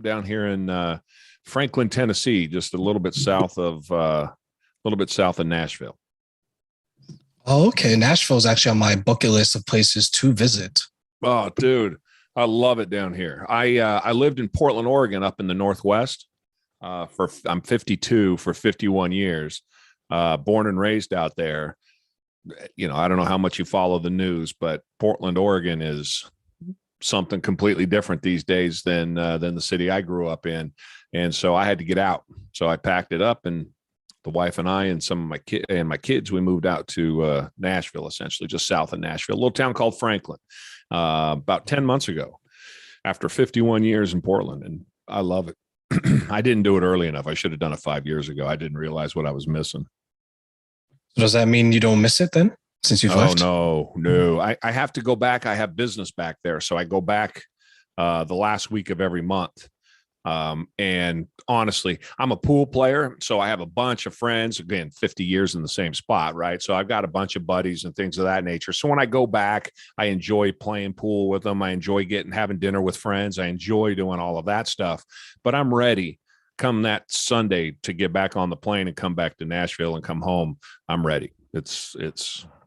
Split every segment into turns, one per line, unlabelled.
I'm down here in Franklin, Tennessee, just a little bit south of Nashville.
Oh, okay. Nashville is actually on my bucket list of places to visit.
Oh, dude, I love it down here. I lived in Portland, Oregon, up in the Northwest. For I'm 52 for 51 years. Born and raised out there. I don't know how much you follow the news, but Portland, Oregon is something completely different these days than the city I grew up in. And so I had to get out. So I packed it up, and the wife and I and some of my kids, we moved out to Nashville, essentially just south of Nashville, a little town called Franklin, about 10 months ago after 51 years in Portland. And I love it. I didn't do it early enough. I should have done it 5 years ago. I didn't realize what I was missing.
Does that mean you don't miss it then, since you've left?
No. I have to go back. I have business back there. So I go back the last week of every month. And honestly, I'm a pool player. So I have a bunch of friends, again, 50 years in the same spot, right? So I've got a bunch of buddies and things of that nature. So when I go back, I enjoy playing pool with them. I enjoy having dinner with friends. I enjoy doing all of that stuff, but I'm ready come that Sunday to get back on the plane and come back to Nashville and come home. I'm ready. It's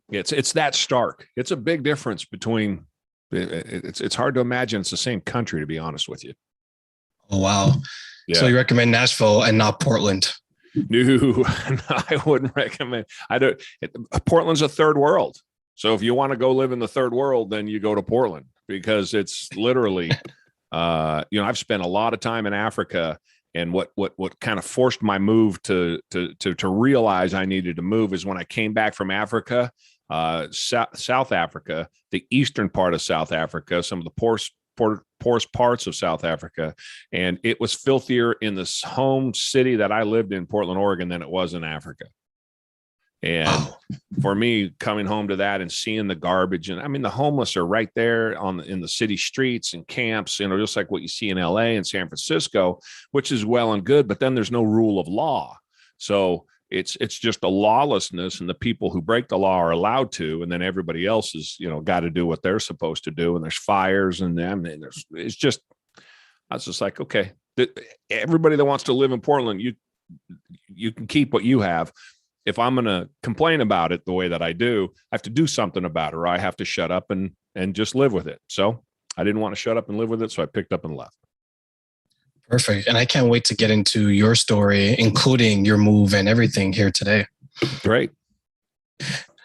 that stark. It's a big difference between it's hard to imagine it's the same country, to be honest with you.
Oh, wow. Yeah. So you recommend Nashville and not Portland?
No, I wouldn't recommend. Portland's a third world. So if you want to go live in the third world, then you go to Portland, because it's literally, I've spent a lot of time in Africa, and what kind of forced my move to realize I needed to move is when I came back from Africa, South Africa, the eastern part of South Africa, some of the poorest parts of South Africa. And it was filthier in this home city that I lived in, Portland, Oregon, than it was in Africa. And for me, coming home to that and seeing the garbage, and I mean, the homeless are right there in the city streets and camps, just like what you see in LA and San Francisco, which is well and good, but then there's no rule of law. So it's just a lawlessness, and the people who break the law are allowed to, and then everybody else has, got to do what they're supposed to do. And there's fires, and then I was just like, okay, everybody that wants to live in Portland, you can keep what you have. If I'm going to complain about it the way that I do, I have to do something about it, or I have to shut up and just live with it. So I didn't want to shut up and live with it. So I picked up and left.
Perfect. And I can't wait to get into your story, including your move and everything here today.
Great.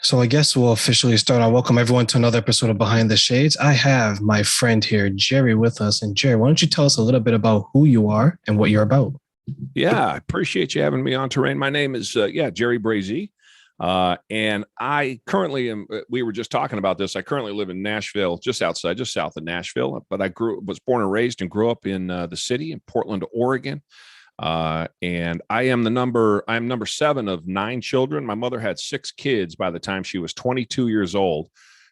So I guess we'll officially start. I welcome everyone to another episode of Behind the Shades. I have my friend here, Jerry, with us. And Jerry, why don't you tell us a little bit about who you are and what you're about?
Yeah, I appreciate you having me on, Terrain. My name is, Jerry Brazee. And I currently we were just talking about this. I currently live in Nashville, just south of Nashville, but was born and raised and grew up in the city in Portland, Oregon. And I'm number 7 of 9 children. My mother had 6 kids by the time she was 22 years old,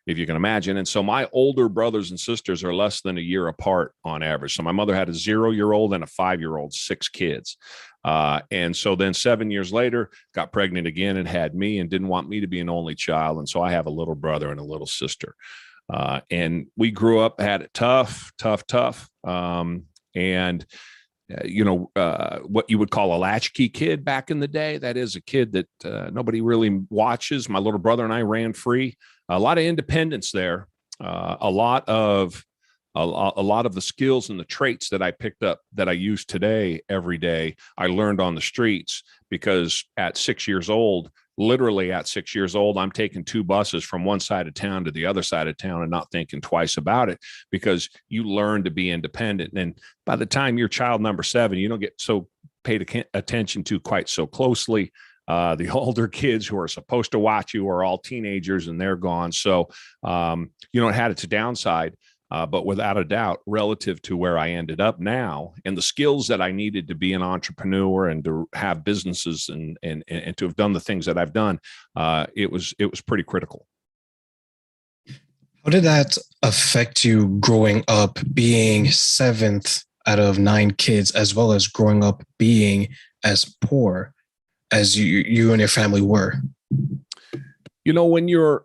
if you can imagine. And so my older brothers and sisters are less than a year apart on average. So my mother had a 0-year-old and a 5-year-old, 6 kids. And so then 7 years later, got pregnant again and had me, and didn't want me to be an only child. And so I have a little brother and a little sister. And we grew up, had it tough. What you would call a latchkey kid back in the day. That is a kid that nobody really watches. My little brother and I ran free. A lot of independence there. A lot of the skills and the traits that I picked up that I use today every day, I learned on the streets, because at 6 years old, literally at 6 years old, I'm taking 2 buses from one side of town to the other side of town and not thinking twice about it, because you learn to be independent. And by the time you're child number 7, you don't get so paid attention to quite so closely. The older kids who are supposed to watch you are all teenagers, and they're gone. So, it had its downside. But without a doubt, relative to where I ended up now and the skills that I needed to be an entrepreneur and to have businesses and to have done the things that I've done, it was pretty critical.
How did that affect you growing up, being 7th out of 9 kids, as well as growing up being as poor as you and your family were?
When you're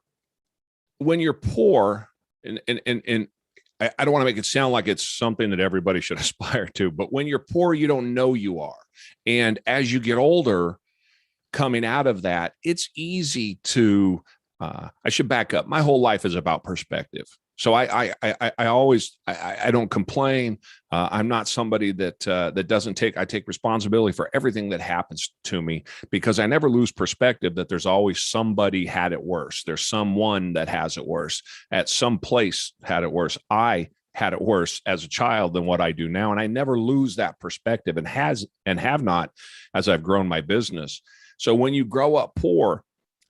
poor, and I don't want to make it sound like it's something that everybody should aspire to, but when you're poor, you don't know you are. And as you get older, coming out of that, it's easy to, I should back up. My whole life is about perspective. So I always, I don't complain. I'm not somebody that doesn't I take responsibility for everything that happens to me, because I never lose perspective that there's always somebody had it worse. There's someone that has it worse, at some place had it worse. I had it worse as a child than what I do now. And I never lose that perspective, and have not, as I've grown my business. So when you grow up poor,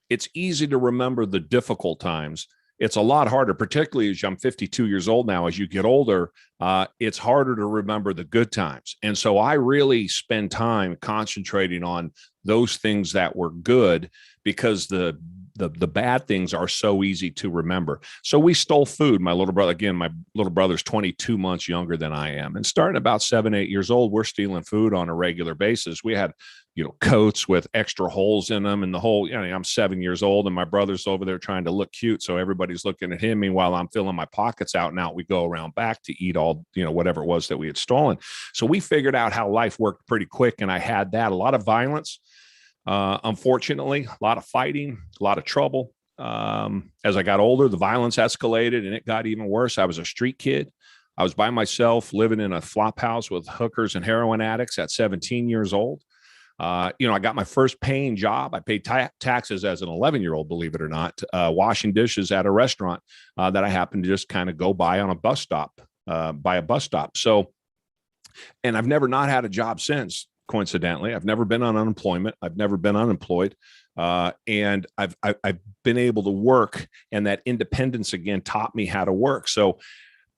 it's easy to remember the difficult times. It's a lot harder, particularly as I'm 52 years old now. As you get older, it's harder to remember the good times. And so I really spend time concentrating on those things that were good, because the bad things are so easy to remember. So we stole food. My little brother's 22 months younger than I am. And starting about 7, 8 years old, we're stealing food on a regular basis. We had, coats with extra holes in them, and the whole, I'm 7 years old, and my brother's over there trying to look cute. So everybody's looking at him. Meanwhile, I'm filling my pockets out, and out we go around back to eat all, whatever it was that we had stolen. So we figured out how life worked pretty quick. And I had that, a lot of violence. Unfortunately, a lot of fighting, a lot of trouble. As I got older, the violence escalated, and it got even worse. I was a street kid. I was by myself, living in a flop house with hookers and heroin addicts at 17 years old. I got my first paying job. I paid taxes as an 11-year-old, believe it or not, washing dishes at a restaurant that I happened to just kind of go by on a bus stop, So, and I've never not had a job since. Coincidentally, I've never been on unemployment. I've never been unemployed. And I've been able to work, and that independence again taught me how to work. So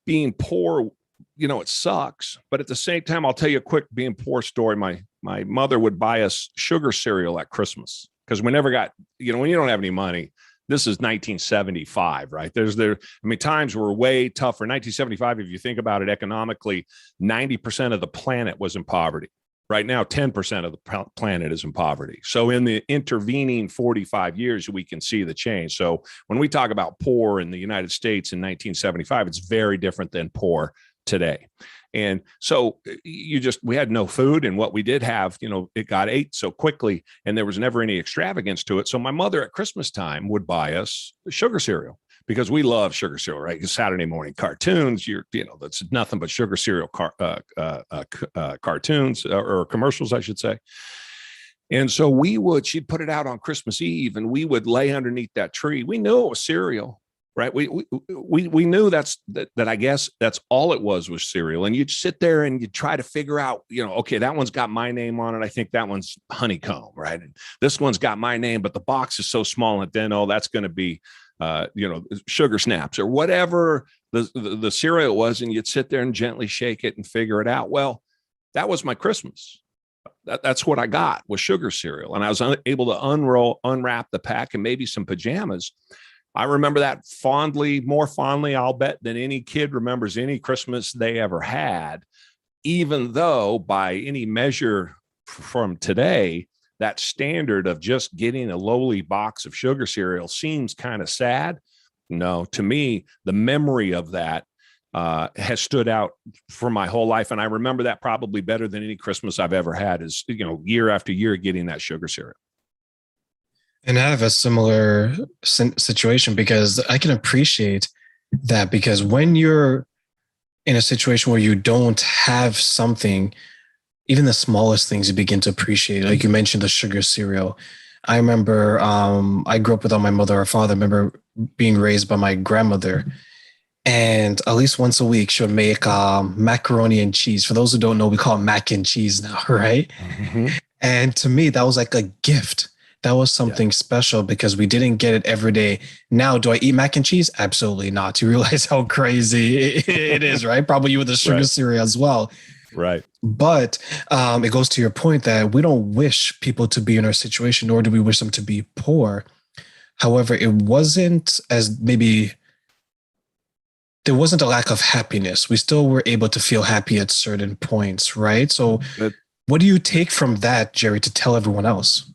being poor, it sucks, but at the same time, I'll tell you a quick being poor story. My mother would buy us sugar cereal at Christmas, because we never got, when you don't have any money. This is 1975, right? Times were way tougher. 1975, if you think about it economically, 90% of the planet was in poverty. Right now, 10% of the planet is in poverty. So in the intervening 45 years, we can see the change. So when we talk about poor in the United States in 1975, it's very different than poor today. And so we had no food, and what we did have, it got ate so quickly, and there was never any extravagance to it. So my mother at Christmas time would buy us sugar cereal, because we love sugar cereal, right? Saturday morning cartoons, that's nothing but sugar cereal cartoons or commercials, I should say. And so she'd put it out on Christmas Eve, and we would lay underneath that tree. We knew it was cereal, right? We knew that I guess that's all it was cereal. And you'd sit there and you'd try to figure out, okay, that one's got my name on it. I think that one's honeycomb, right? And this one's got my name, but the box is so small, and then, that's going to be, sugar snaps or whatever the cereal was. And you'd sit there and gently shake it and figure it out. Well, that was my Christmas. That's what I got, was sugar cereal. And I was able to unwrap the pack and maybe some pajamas. I remember that more fondly, I'll bet, than any kid remembers any Christmas they ever had, even though by any measure from today, that standard of just getting a lowly box of sugar cereal seems kind of sad. No, to me, the memory of that has stood out for my whole life. And I remember that probably better than any Christmas I've ever had, is, year after year getting that sugar cereal.
And I have a similar situation, because I can appreciate that, because when you're in a situation where you don't have something, even the smallest things you begin to appreciate. Like you mentioned, the sugar cereal. I remember I grew up without my mother or father. I remember being raised by my grandmother. And at least once a week, she would make macaroni and cheese. For those who don't know, we call it mac and cheese now, right? Mm-hmm. And to me, that was like a gift. That was something special, because we didn't get it every day. Now, do I eat mac and cheese? Absolutely not. You realize how crazy it is, right? Probably you with the sugar cereal as well.
Right.
But it goes to your point that we don't wish people to be in our situation, nor do we wish them to be poor. However, it wasn't as maybe there wasn't a lack of happiness. We still were able to feel happy at certain points, right? So what do you take from that, Jerry, to tell everyone else?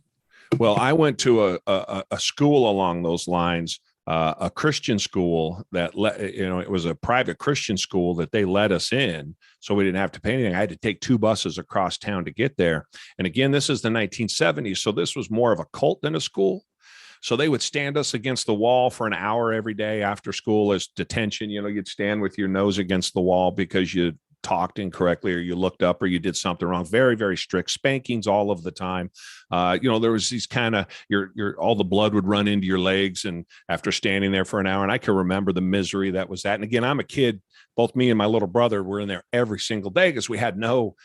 Well, I went to a school along those lines a Christian school that it was a private Christian school that they let us in, so we didn't have to pay anything. I had to take 2 buses across town to get there. And again, this is the 1970s, so this was more of a cult than a school. So they would stand us against the wall for an hour every day after school as detention. You'd stand with your nose against the wall because you talked incorrectly or you looked up or you did something wrong. Very, very strict spankings all of the time. There was these kind of all the blood would run into your legs, and after standing there for an hour, and I can remember the misery that was that. And again, I'm a kid. Both me and my little brother were in there every single day because we had no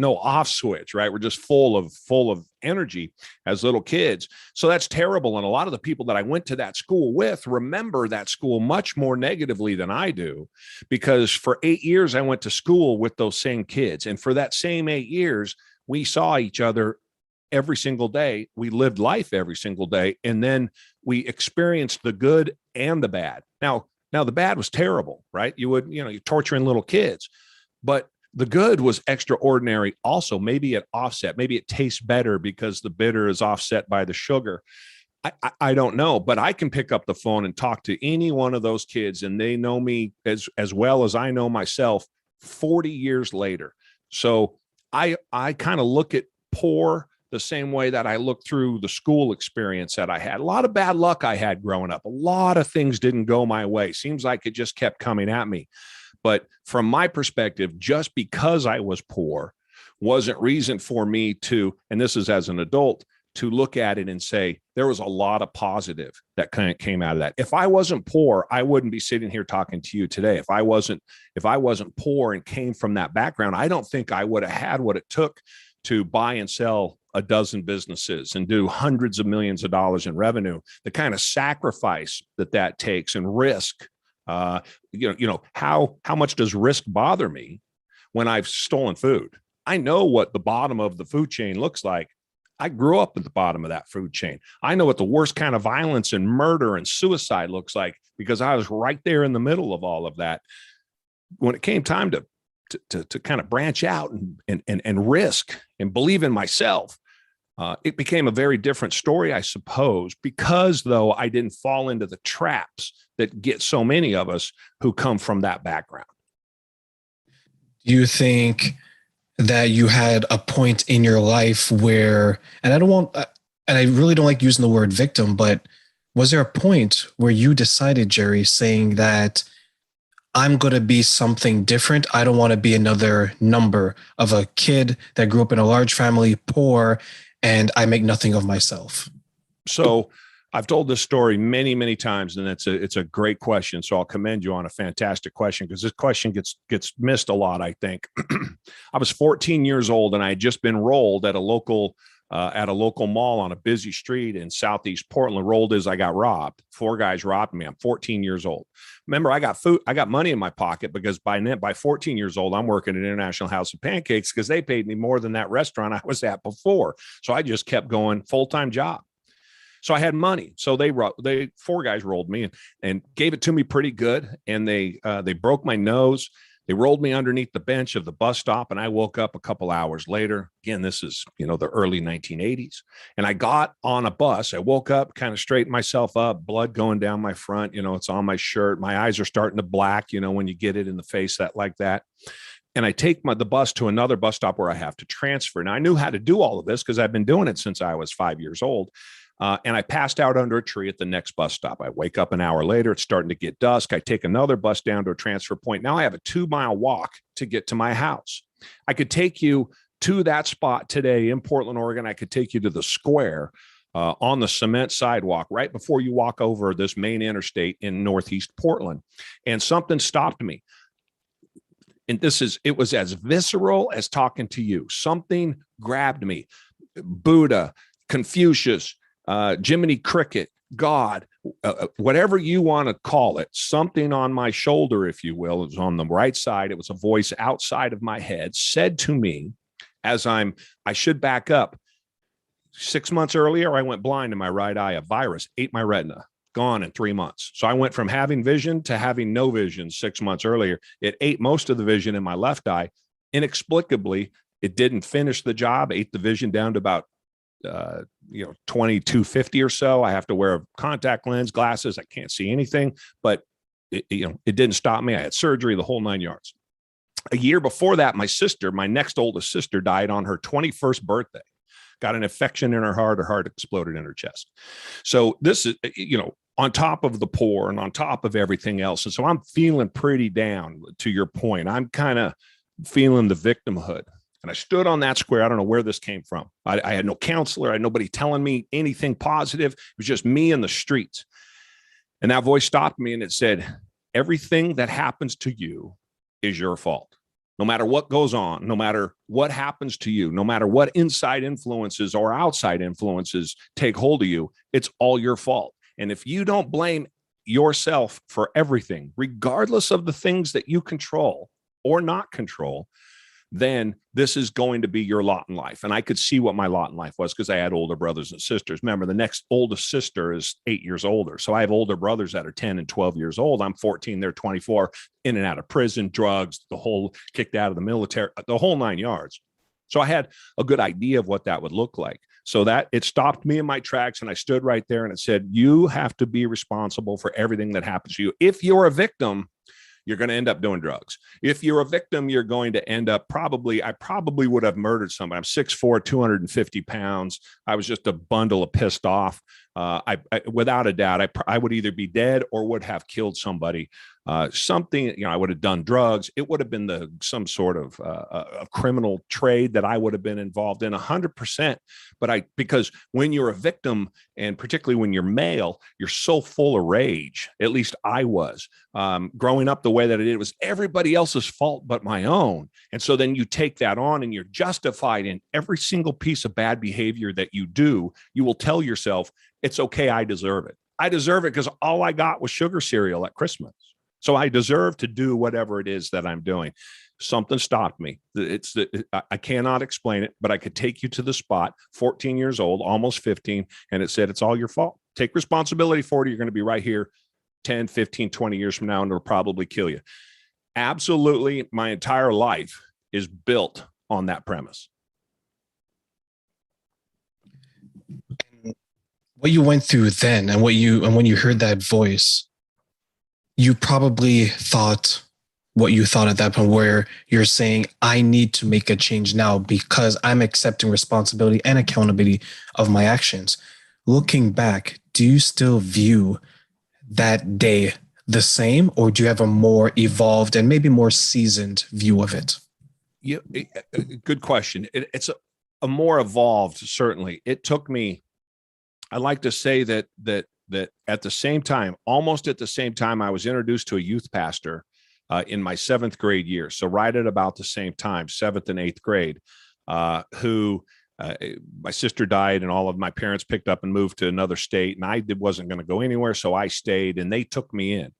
off switch, right? We're just full of energy as little kids. So that's terrible. And a lot of the people that I went to that school with remember that school much more negatively than I do, because for 8 years I went to school with those same kids. And for that same 8 years, we saw each other every single day. We lived life every single day. And then we experienced the good and the bad. Now the bad was terrible, right? You're torturing little kids, but the good was extraordinary. Also, maybe it offset, maybe it tastes better because the bitter is offset by the sugar. I don't know, but I can pick up the phone and talk to any one of those kids, and they know me as well as I know myself 40 years later. So I kind of look at poor the same way that I looked through the school experience that I had. A lot of bad luck I had growing up. A lot of things didn't go my way. Seems like it just kept coming at me. But from my perspective, just because I was poor wasn't reason for me to, and this is as an adult, to look at it and say, there was a lot of positive that kind of came out of that. If I wasn't poor, I wouldn't be sitting here talking to you today. If I wasn't poor and came from that background, I don't think I would have had what it took to buy and sell a dozen businesses and do hundreds of millions of dollars in revenue. The kind of sacrifice that takes and risk, how much does risk bother me when I've stolen food? I know what the bottom of the food chain looks like. I grew up at the bottom of that food chain. I know what the worst kind of violence and murder and suicide looks like because I was right there in the middle of all of that. When it came time to kind of branch out and risk and believe in myself, it became a very different story, I suppose, because though I didn't fall into the traps that get so many of us who come from that background.
Do you think that you had a point in your life where, and I really don't like using the word victim, but was there a point where you decided, Jerry, saying that I'm going to be something different? I don't want to be another number of a kid that grew up in a large family, poor, and I make nothing of myself.
So I've told this story many, many times, and it's a great question. So I'll commend you on a fantastic question, because this question gets missed a lot, I think. I was 14 years old, and I had just been rolled at a local mall on a busy street in Southeast Portland. Rolled as I got robbed. 4 guys robbed me. I'm 14 years old. Remember, I got money in my pocket because by 14 years old, I'm working at International House of Pancakes because they paid me more than that restaurant I was at before. So I just kept going, full-time job. So I had money. So they 4 guys rolled me and gave it to me pretty good. And they broke my nose. They rolled me underneath the bench of the bus stop, and I woke up a couple hours later. Again, this is, the early 1980s. And I got on a bus. I woke up, kind of straightened myself up, blood going down my front. It's on my shirt. My eyes are starting to black, when you get it in the face like that. And I take the bus to another bus stop where I have to transfer. Now, I knew how to do all of this because I've been doing it since I was 5 years old. And I passed out under a tree at the next bus stop. I wake up an hour later. It's starting to get dusk. I take another bus down to a transfer point. Now I have a 2-mile walk to get to my house. I could take you to that spot today in Portland, Oregon. I could take you to the square on the cement sidewalk right before you walk over this main interstate in Northeast Portland. And something stopped me. And it was as visceral as talking to you. Something grabbed me. Buddha, Confucius, Jiminy Cricket, God, whatever you want to call it, something on my shoulder, if you will, it was on the right side. It was a voice outside of my head, said to me I should back up. 6 months earlier, I went blind in my right eye. A virus ate my retina, gone in 3 months. So I went from having vision to having no vision 6 months earlier. It ate most of the vision in my left eye. Inexplicably, it didn't finish the job, ate the vision down to about 2250 or so. I have to wear a contact lens, glasses. I can't see anything, but it didn't stop me. I had surgery, the whole 9 yards. A year before that, my next oldest sister, died on her 21st birthday. Got an infection in her heart exploded in her chest. So this is, on top of the poor and on top of everything else. And so I'm feeling pretty down, to your point. I'm kind of feeling the victimhood. And I stood on that square. I don't know where this came from. I had no counselor. I had nobody telling me anything positive. It was just me in the streets. And that voice stopped me and it said, everything that happens to you is your fault. No matter what goes on, no matter what happens to you, no matter what inside influences or outside influences take hold of you, it's all your fault. And if you don't blame yourself for everything, regardless of the things that you control or not control, then this is going to be your lot in life. And I could see what my lot in life was because I had older brothers and sisters. Remember, the next oldest sister is 8 years older. So I have older brothers that are 10 and 12 years old. I'm 14, they're 24, in and out of prison, drugs, the whole kicked out of the military, the whole 9 yards. So I had a good idea of what that would look like. So that it stopped me in my tracks and I stood right there and it said, you have to be responsible for everything that happens to you. If you're a victim, you're going to end up doing drugs. If you're a victim, you're going to end up I probably would have murdered somebody. I'm 6'4", 250 pounds. I was just a bundle of pissed off. Without a doubt, I would either be dead or would have killed somebody. Something, I would have done drugs. It would have been some sort of a criminal trade that I would have been involved in 100%. But because when you're a victim, and particularly when you're male, you're so full of rage. At least I was. Growing up the way that I did, it was everybody else's fault but my own. And so then you take that on and you're justified in every single piece of bad behavior that you do. You will tell yourself, it's okay, I deserve it. I deserve it because all I got was sugar cereal at Christmas. So I deserve to do whatever it is that I'm doing. Something stopped me. I cannot explain it, but I could take you to the spot, 14 years old, almost 15, and it said, it's all your fault. Take responsibility for it. You're going to be right here 10, 15, 20 years from now, and it'll probably kill you. Absolutely. My entire life is built on that premise.
What you went through then and when you heard that voice, you probably thought what you thought at that point, where you're saying, I need to make a change now because I'm accepting responsibility and accountability of my actions. Looking back, do you still view that day the same, or do you have a more evolved and maybe more seasoned view of it?
Yeah, good question. It's a more evolved, certainly. It took me, I like to say that at the same time, almost at the same time, I was introduced to a youth pastor in my 7th grade year. So right at about the same time, 7th and 8th grade, who my sister died and all of my parents picked up and moved to another state. And I wasn't going to go anywhere. So I stayed and they took me in.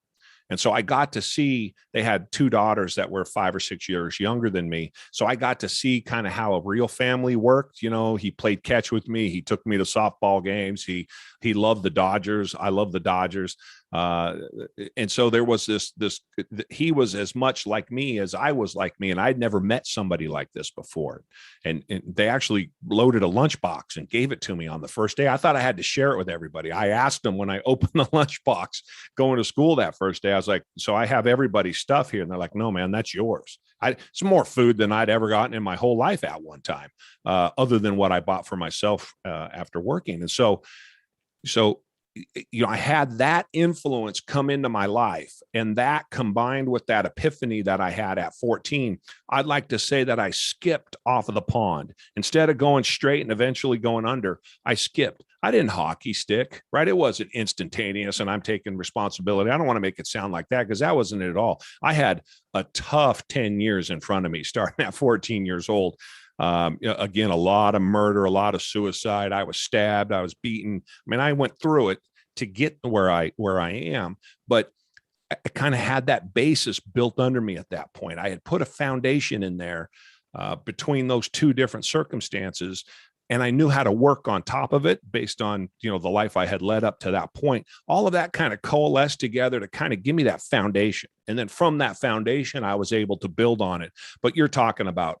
And so I got to see, they had 2 daughters that were 5 or 6 years younger than me. So I got to see kind of how a real family worked. He played catch with me. He took me to softball games. He loved the Dodgers. I love the Dodgers. And so there was this, he was as much like me as I was like me. And I'd never met somebody like this before. And they actually loaded a lunchbox and gave it to me on the first day. I thought I had to share it with everybody. I asked them when I opened the lunchbox going to school that first day, I was like, so I have everybody's stuff here. And they're like, no, man, that's yours. It's more food than I'd ever gotten in my whole life at one time, other than what I bought for myself after working. And so I had that influence come into my life, and that combined with that epiphany that I had at 14, I'd like to say that I skipped off of the pond. Instead of going straight and eventually going under, I skipped. I didn't hockey stick, right? It wasn't instantaneous and I'm taking responsibility. I don't want to make it sound like that because that wasn't it at all. I had a tough 10 years in front of me starting at 14 years old. Again, a lot of murder, a lot of suicide. I was stabbed. I was beaten. I mean, I went through it to get where I am, but I kind of had that basis built under me at that point. I had put a foundation in there between those 2 different circumstances, and I knew how to work on top of it based on, the life I had led up to that point. All of that kind of coalesced together to kind of give me that foundation. And then from that foundation, I was able to build on it. But you're talking about,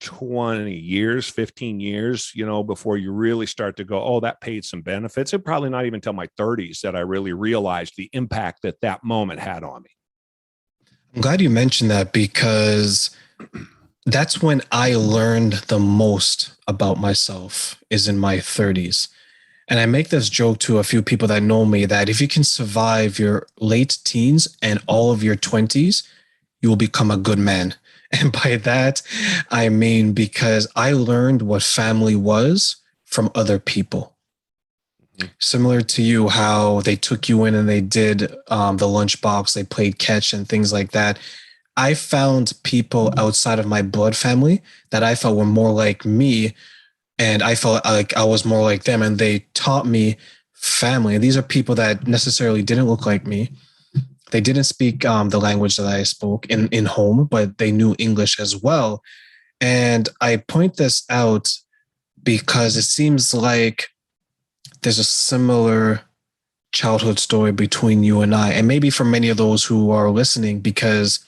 20 years, 15 years, before you really start to go, oh, that paid some benefits. And probably not even until my 30s that I really realized the impact that that moment had on me.
I'm glad you mentioned that because that's when I learned the most about myself is in my 30s. And I make this joke to a few people that know me that if you can survive your late teens and all of your 20s, you will become a good man. And by that, I mean because I learned what family was from other people. Similar to you, how they took you in and they did the lunchbox, they played catch and things like that. I found people outside of my blood family that I felt were more like me, and I felt like I was more like them, and they taught me family. And these are people that necessarily didn't look like me. They didn't speak the language that I spoke in home, but they knew English as well. And I point this out because it seems like there's a similar childhood story between you and I, and maybe for many of those who are listening, because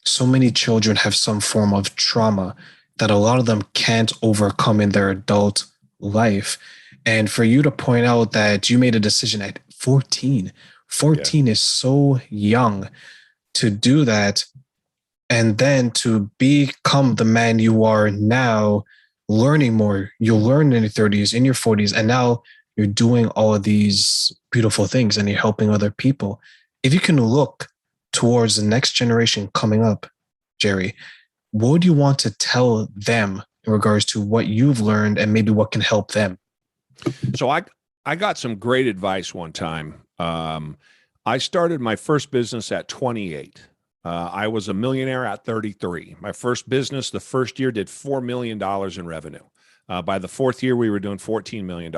so many children have some form of trauma that a lot of them can't overcome in their adult life. And for you to point out that you made a decision at 14, 14 is so young to do that. And then to become the man you are now, learning more, you'll learn in your 30s, in your 40s, and now you're doing all of these beautiful things and you're helping other people. If you can look towards the next generation coming up, Jerry, what would you want to tell them in regards to what you've learned and maybe what can help them?
So I got some great advice one time. I started my first business at 28. I was a millionaire at 33. My first business, the first year, did $4 million in revenue. By the fourth year, we were doing $14 million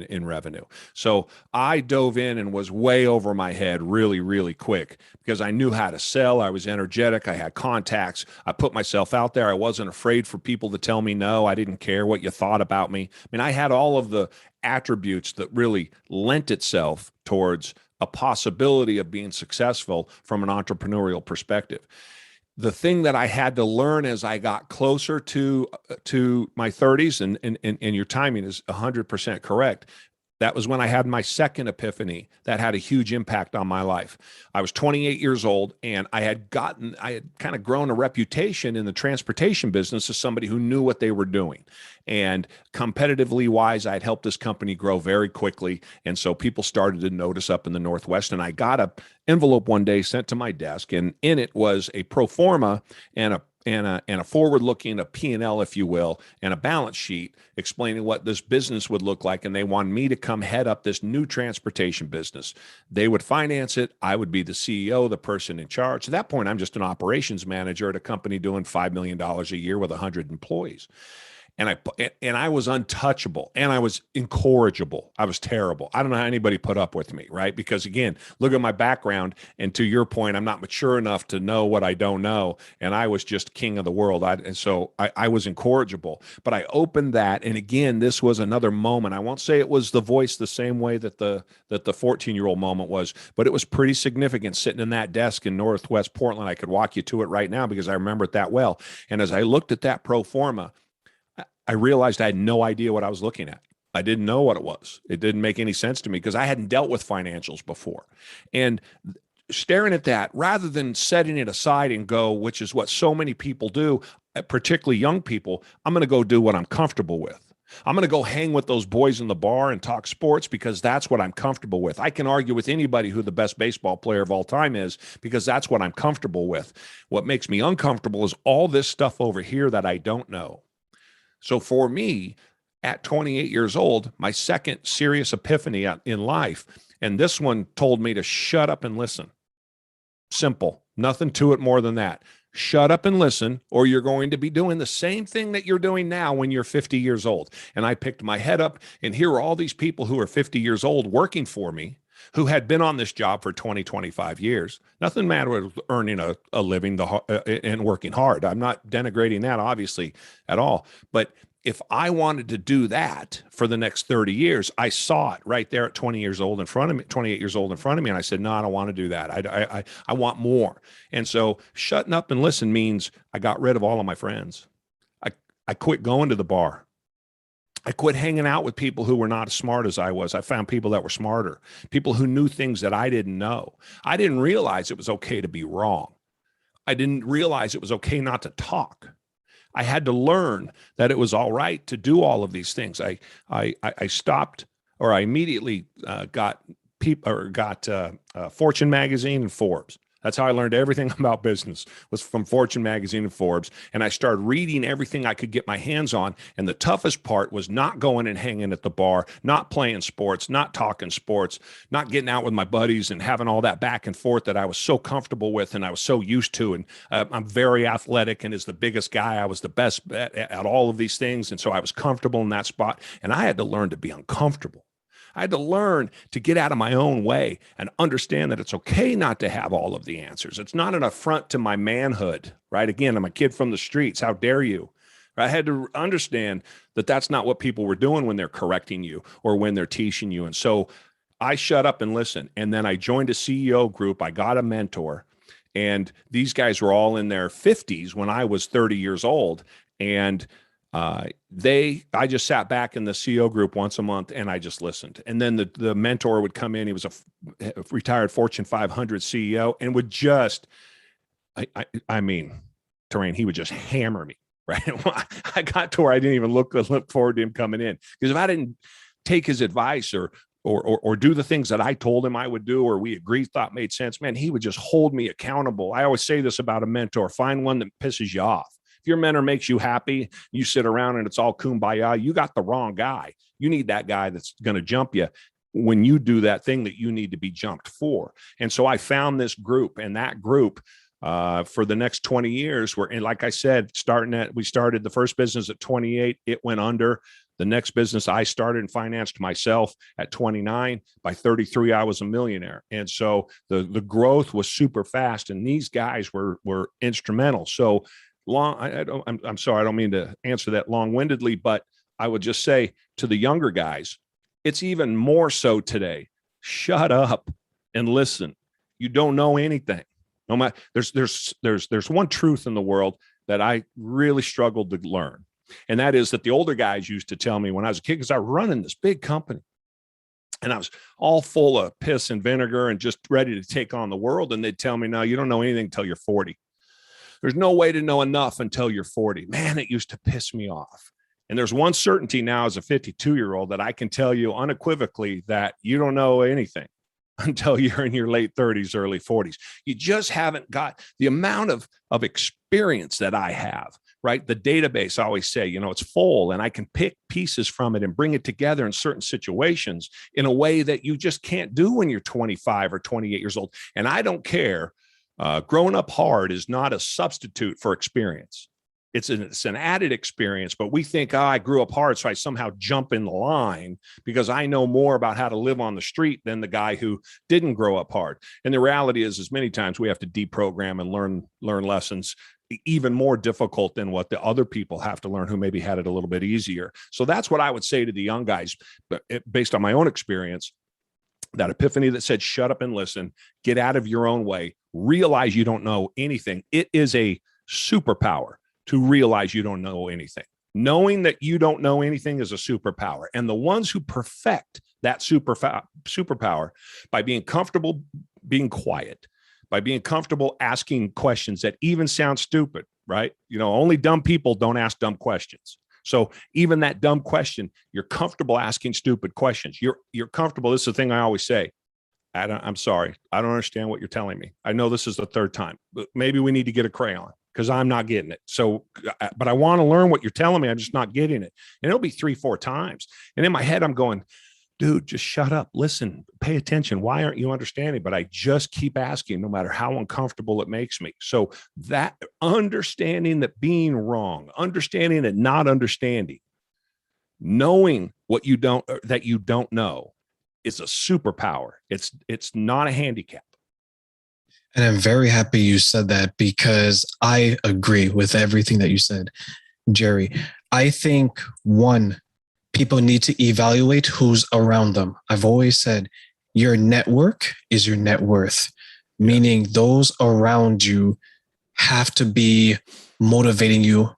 in revenue. So I dove in and was way over my head really, really quick because I knew how to sell. I was energetic. I had contacts. I put myself out there. I wasn't afraid for people to tell me no. I didn't care what you thought about me. I mean, I had all of the attributes that really lent itself towards a possibility of being successful from an entrepreneurial perspective. The thing that I had to learn as I got closer to my 30s, and your timing is 100% correct. That was when I had my second epiphany that had a huge impact on my life. I was 28 years old, and I had kind of grown a reputation in the transportation business as somebody who knew what they were doing. And competitively wise, I had helped this company grow very quickly. And so people started to notice up in the Northwest. And I got an envelope one day sent to my desk, and in it was a pro forma and a forward-looking, a P&L, if you will, and a balance sheet explaining what this business would look like. And they wanted me to come head up this new transportation business. They would finance it. I would be the CEO, the person in charge. At that point, I'm just an operations manager at a company doing $5 million a year with 100 employees. And I was untouchable, and I was incorrigible. I was terrible. I don't know how anybody put up with me, right? Because again, look at my background, and to your point, I'm not mature enough to know what I don't know, and I was just king of the world. And so I was incorrigible. But I opened that, and again, this was another moment. I won't say it was the voice the same way that the 14-year-old moment was, but it was pretty significant sitting in that desk in Northwest Portland. I could walk you to it right now because I remember it that well. And as I looked at that pro forma, I realized I had no idea what I was looking at. I didn't know what it was. It didn't make any sense to me because I hadn't dealt with financials before. And staring at that, rather than setting it aside and go, which is what so many people do, particularly young people, I'm going to go do what I'm comfortable with. I'm going to go hang with those boys in the bar and talk sports because that's what I'm comfortable with. I can argue with anybody who the best baseball player of all time is because that's what I'm comfortable with. What makes me uncomfortable is all this stuff over here that I don't know. So for me, at 28 years old, my second serious epiphany in life, and this one told me to shut up and listen. Simple, nothing to it more than that. Shut up and listen, or you're going to be doing the same thing that you're doing now when you're 50 years old. And I picked my head up, and here are all these people who are 50 years old working for me, who had been on this job for 20, 25 years. Nothing matter with earning a living and working hard. I'm not denigrating that, obviously, at all. But if I wanted to do that for the next 30 years, I saw it right there at 20 years old in front of me, 28 years old in front of me. And I said, no, I don't want to do that. I want more. And so shutting up and listen means I got rid of all of my friends. I quit going to the bar. I quit hanging out with people who were not as smart as I was. I found people that were smarter, people who knew things that I didn't know. I didn't realize it was okay to be wrong. I didn't realize it was okay not to talk. I had to learn that it was all right to do all of these things. I stopped, or I immediately got Fortune magazine and Forbes. That's how I learned everything about business, was from Fortune magazine and Forbes. And I started reading everything I could get my hands on. And the toughest part was not going and hanging at the bar, not playing sports, not talking sports, not getting out with my buddies and having all that back and forth that I was so comfortable with and I was so used to. And I'm very athletic and as the biggest guy, I was the best at all of these things. And so I was comfortable in that spot. And I had to learn to be uncomfortable. I had to learn to get out of my own way and understand that it's okay not to have all of the answers. It's not an affront to my manhood, right? Again, I'm a kid from the streets. How dare you? I had to understand that that's not what people were doing when they're correcting you or when they're teaching you. And so I shut up and listened. And then I joined a CEO group. I got a mentor. And these guys were all in their 50s when I was 30 years old. And I just sat back in the CEO group once a month and I just listened. And then the mentor would come in. He was a retired Fortune 500 CEO and would just, I mean, Terrain, he would just hammer me, right? I got to where I didn't even look forward to him coming in, because if I didn't take his advice or do the things that I told him I would do, or we agreed, thought made sense, man, he would just hold me accountable. I always say this about a mentor: find one that pisses you off. If your mentor makes you happy, you sit around and it's all kumbaya, you got the wrong guy. You need that guy that's going to jump you when you do that thing that you need to be jumped for. And so I found this group, and that group for the next 20 years, and like I said, we started the first business at 28. It went under. The next business I started and financed myself at 29. By 33, I was a millionaire. And so the growth was super fast, and these guys were instrumental. So I'm sorry, I don't mean to answer that long-windedly, but I would just say to the younger guys, it's even more so today. Shut up and listen. You don't know anything. No matter, there's one truth in the world that I really struggled to learn. And that is that the older guys used to tell me when I was a kid, because I was running this big company and I was all full of piss and vinegar and just ready to take on the world. And they'd tell me, no, you don't know anything until you're 40. There's no way to know enough until you're 40. Man, it used to piss me off. And there's one certainty now as a 52-year-old that I can tell you unequivocally that you don't know anything until you're in your late 30s, early 40s. You just haven't got the amount of experience that I have, right? The database, I always say, it's full, and I can pick pieces from it and bring it together in certain situations in a way that you just can't do when you're 25 or 28 years old. And I don't care. Growing up hard is not a substitute for experience. It's an added experience, but we think, I grew up hard, so I somehow jump in the line because I know more about how to live on the street than the guy who didn't grow up hard. And the reality is many times we have to deprogram and learn lessons even more difficult than what the other people have to learn who maybe had it a little bit easier. So that's what I would say to the young guys, based on my own experience. That epiphany that said, shut up and listen, get out of your own way, realize you don't know anything. It is a superpower to realize you don't know anything. Knowing that you don't know anything is a superpower. And the ones who perfect that superpower by being comfortable being quiet, by being comfortable asking questions that even sound stupid, right? Only dumb people don't ask dumb questions. So even that dumb question, you're comfortable asking stupid questions. You're comfortable. This is the thing I always say. I'm sorry. I don't understand what you're telling me. I know this is the third time, but maybe we need to get a crayon because I'm not getting it. So, but I want to learn what you're telling me. I'm just not getting it. And it'll be 3-4 times. And in my head, I'm going, dude, just shut up. Listen, pay attention. Why aren't you understanding? But I just keep asking, no matter how uncomfortable it makes me. So that understanding that being wrong, understanding that not understanding, knowing what you don't, that you don't know is a superpower. It's not a handicap.
And I'm very happy you said that, because I agree with everything that you said, Jerry. I think people need to evaluate who's around them. I've always said your network is your net worth, meaning those around you have to be motivating you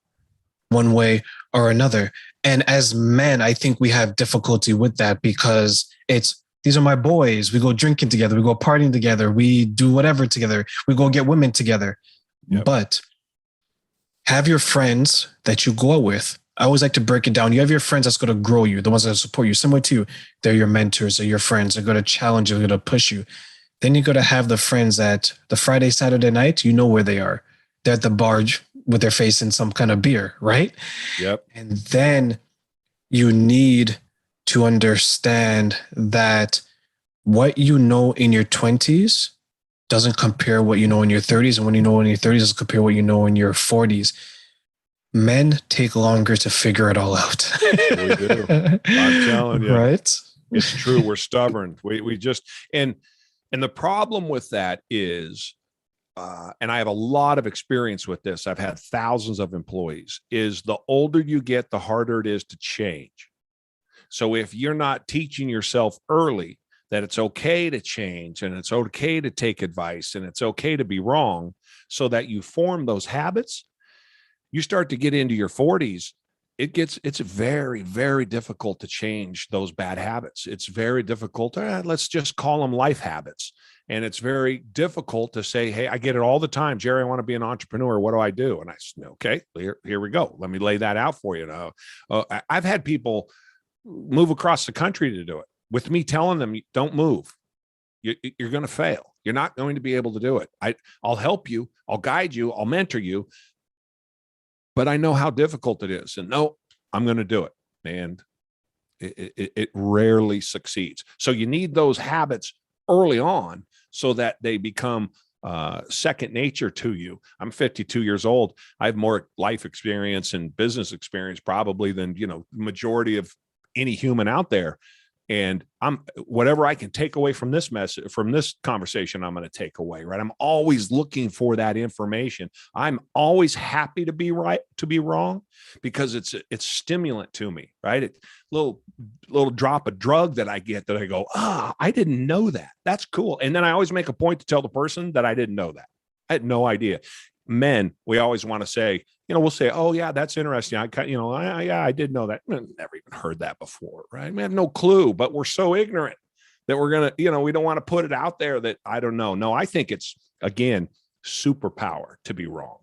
one way or another. And as men, I think we have difficulty with that because these are my boys. We go drinking together, we go partying together, we do whatever together, we go get women together.
Yep.
But have your friends that you go out with. I always like to break it down. You have your friends that's going to grow you, the ones that support you, similar to you. They're your mentors, they're your friends. They're going to challenge you, they're going to push you. Then you got to have the friends that the Friday, Saturday night, you know where they are. They're at the bar with their face in some kind of beer, right?
Yep.
And then you need to understand that what you know in your 20s doesn't compare what you know in your 30s. And when you know in your 30s doesn't compare what you know in your 40s. Men take longer to figure it all out.
We do. I'm telling you.
Right?
It's true. We're stubborn. We just, and the problem with that is, and I have a lot of experience with this. I've had thousands of employees, is the older you get, the harder it is to change. So if you're not teaching yourself early that it's okay to change and it's okay to take advice and it's okay to be wrong so that you form those habits, you start to get into your 40s, it's very, very difficult to change those bad habits. It's very difficult. Let's just call them life habits. And it's very difficult to say, hey, I get it all the time. Jerry, I want to be an entrepreneur. What do I do? And I said, okay, here we go. Let me lay that out for you. Now, I've had people move across the country to do it with me telling them, don't move. You're going to fail. You're not going to be able to do it. I'll help you. I'll guide you. I'll mentor you. But I know how difficult it is. And no, I'm going to do it. And it rarely succeeds. So you need those habits early on so that they become second nature to you. I'm 52 years old. I have more life experience and business experience probably than, majority of any human out there. And whatever I can take away from this message, from this conversation, I'm going to take away, right? I'm always looking for that information. I'm always happy to be right, to be wrong, because it's stimulant to me, right? It's little drop of drug that I get that I go, I didn't know that. That's cool. And then I always make a point to tell the person that I didn't know that. I had no idea. Men, we always want to say, we'll say, oh yeah, that's interesting. I did know that. Never even heard that before, right? We have no clue, but we're so ignorant that we're going to, we don't want to put it out there that I don't know. No, I think it's, again, superpower to be wrong.